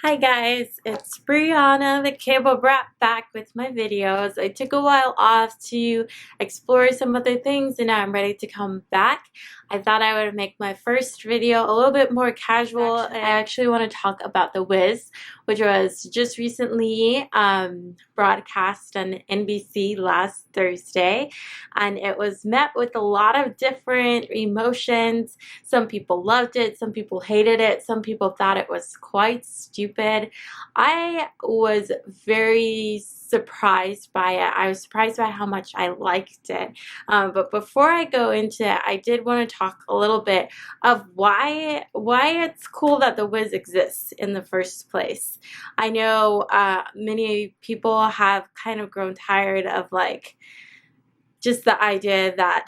Hi guys, it's Brianna, the Cable Brat, back with my videos. I took a while off to explore some other things and now I'm ready to come back. I thought I would make my first video a little bit more casual. I actually want to talk about The Wiz, which was just recently broadcast on NBC last Thursday, and it was met with a lot of different emotions. Some people loved it, some people hated it, some people thought it was quite stupid. I was very surprised by it. I was surprised by how much I liked it. But before I go into it, I did want to talk a little bit of why it's cool that The Wiz exists in the first place. I know many people have kind of grown tired of like just the idea that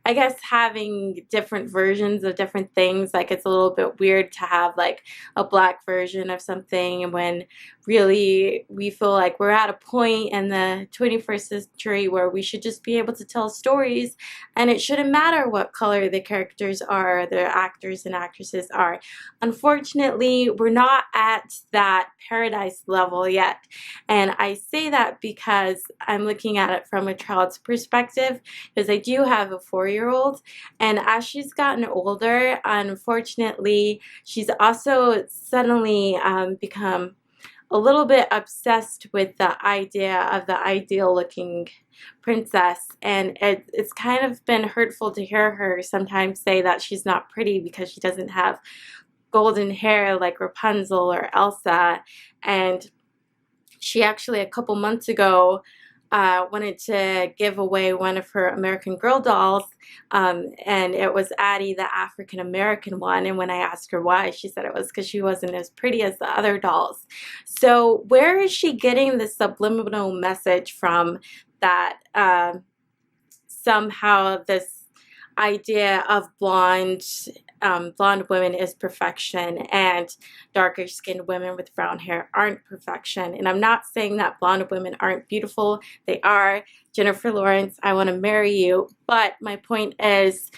I guess having different versions of different things, like it's a little bit weird to have like a black version of something when really we feel like we're at a point in the 21st century where we should just be able to tell stories and it shouldn't matter what color the characters are, the actors and actresses are. Unfortunately, we're not at that paradise level yet. And I say that because I'm looking at it from a child's perspective, because I do have a 4-year-old, and as she's gotten older, unfortunately, she's also suddenly become a little bit obsessed with the idea of the ideal looking princess, and it's kind of been hurtful to hear her sometimes say that she's not pretty because she doesn't have golden hair like Rapunzel or Elsa. And she actually a couple months ago wanted to give away one of her American Girl dolls, and it was Addie, the African American one. And when I asked her why, she said it was because she wasn't as pretty as the other dolls. So where is she getting the subliminal message from that somehow this idea of blonde women is perfection and darker skinned women with brown hair aren't perfection? And I'm not saying that blonde women aren't beautiful. They are. Jennifer Lawrence, I want to marry you. But my point is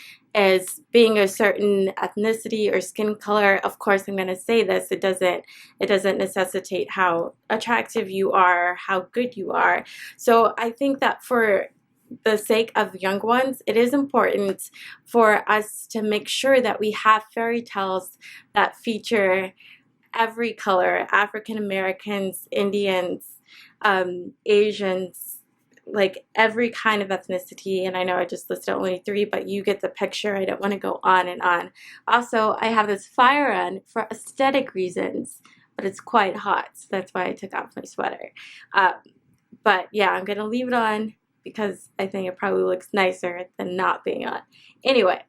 being a certain ethnicity or skin color, of course I'm going to say this, it doesn't necessitate how attractive you are, how good you are. So I think that for the sake of young ones, it is important for us to make sure that we have fairy tales that feature every color: African Americans, Indians, Asians, like every kind of ethnicity. And I know I just listed only 3, but you get the picture. I don't want to go on and on. Also, I have this fire on for aesthetic reasons, but it's quite hot, so that's why I took off my sweater. But yeah, I'm gonna leave it on because I think it probably looks nicer than not being on. Anyway,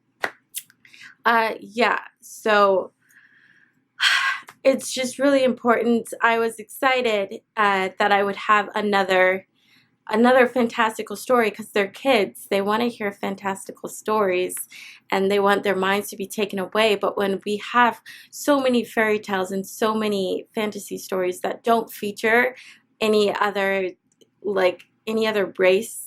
yeah, so it's just really important. I was excited that I would have another fantastical story, because they're kids. They want to hear fantastical stories and they want their minds to be taken away. But when we have so many fairy tales and so many fantasy stories that don't feature any other race,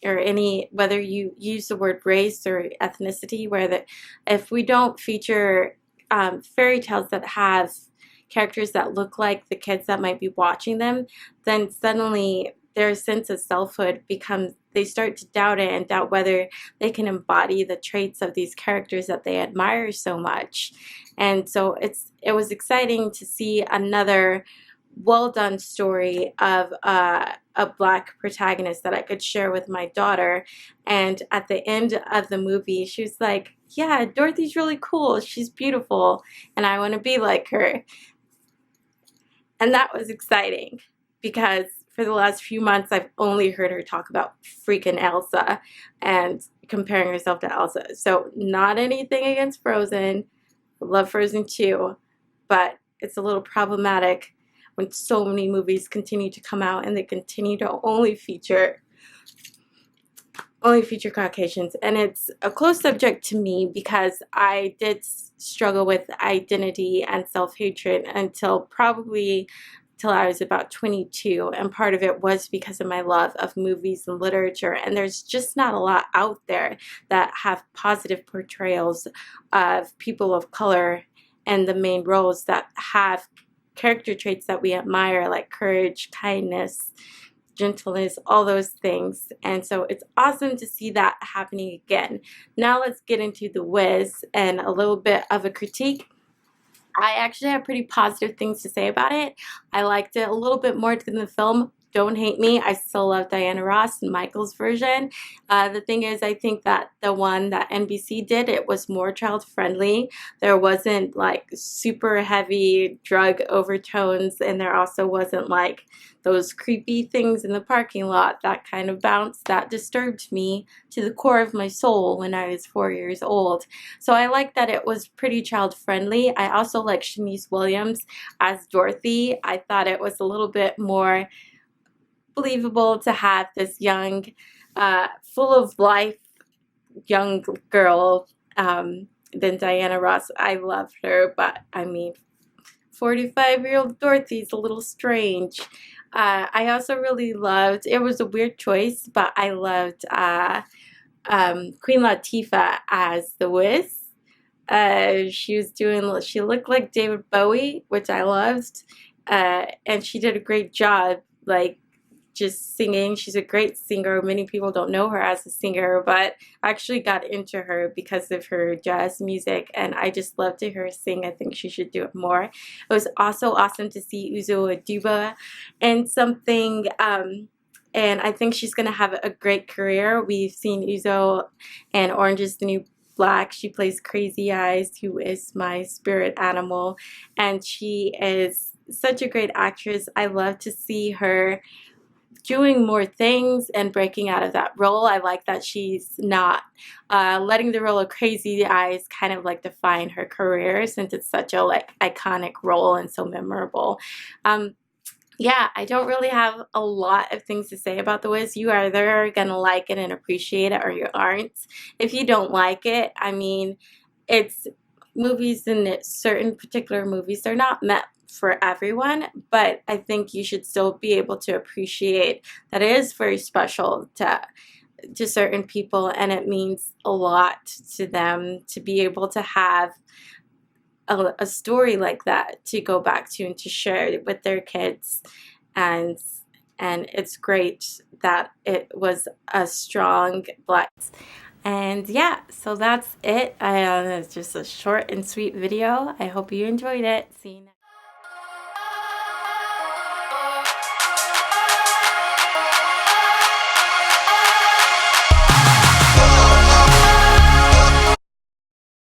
or any, whether you use the word race or ethnicity, where that if we don't feature fairy tales that have characters that look like the kids that might be watching them, then suddenly their sense of selfhood becomes, they start to doubt it and doubt whether they can embody the traits of these characters that they admire so much. And so it was exciting to see another well done story of a black protagonist that I could share with my daughter. And at the end of the movie, she was like, yeah, Dorothy's really cool, she's beautiful, and I want to be like her. And that was exciting because for the last few months I've only heard her talk about freaking Elsa and comparing herself to Elsa. So not anything against Frozen. I love Frozen too, but it's a little problematic when so many movies continue to come out and they continue to only feature Caucasians. And it's a close subject to me because I did struggle with identity and self-hatred until I was about 22, and part of it was because of my love of movies and literature, and there's just not a lot out there that have positive portrayals of people of color and the main roles that have character traits that we admire, like courage, kindness, gentleness, all those things. And so it's awesome to see that happening again. Now let's get into The Wiz and a little bit of a critique. I actually have pretty positive things to say about it. I liked it a little bit more than the film. Don't hate me. I still love Diana Ross and Michael's version. The thing is, I think that the one that NBC did, it was more child friendly. There wasn't like super heavy drug overtones, and there also wasn't like those creepy things in the parking lot, that kind of bounce that disturbed me to the core of my soul when I was 4 years old. So I like that it was pretty child friendly. I also like Shanice Williams as Dorothy. I thought it was a little bit more believable to have this young, full of life young girl than Diana Ross. I loved her, but I mean, 45-year-old Dorothy's a little strange. I also really loved, it was a weird choice, but I loved Queen Latifah as the Wiz. She looked like David Bowie, which I loved, and she did a great job, like, just singing. She's a great singer. Many people don't know her as a singer, but I actually got into her because of her jazz music, and I just love to hear her sing. I think she should do it more. It was also awesome to see Uzo Aduba and something, and I think she's going to have a great career. We've seen Uzo in Orange is the New Black. She plays Crazy Eyes, who is my spirit animal, and she is such a great actress. I love to see her doing more things and breaking out of that role. I like that she's not letting the role of Crazy Eyes kind of like define her career, since it's such a like iconic role and so memorable. Yeah, I don't really have a lot of things to say about The Wiz. You either gonna like it and appreciate it, or you aren't. If you don't like it, I mean, it's movies, and certain particular movies, they're not meant for everyone, but I think you should still be able to appreciate that it is very special to certain people, and it means a lot to them to be able to have a story like that to go back to and to share with their kids. And it's great that it was a strong black. And yeah, so that's it. It's just a short and sweet video. I hope you enjoyed it. See you next.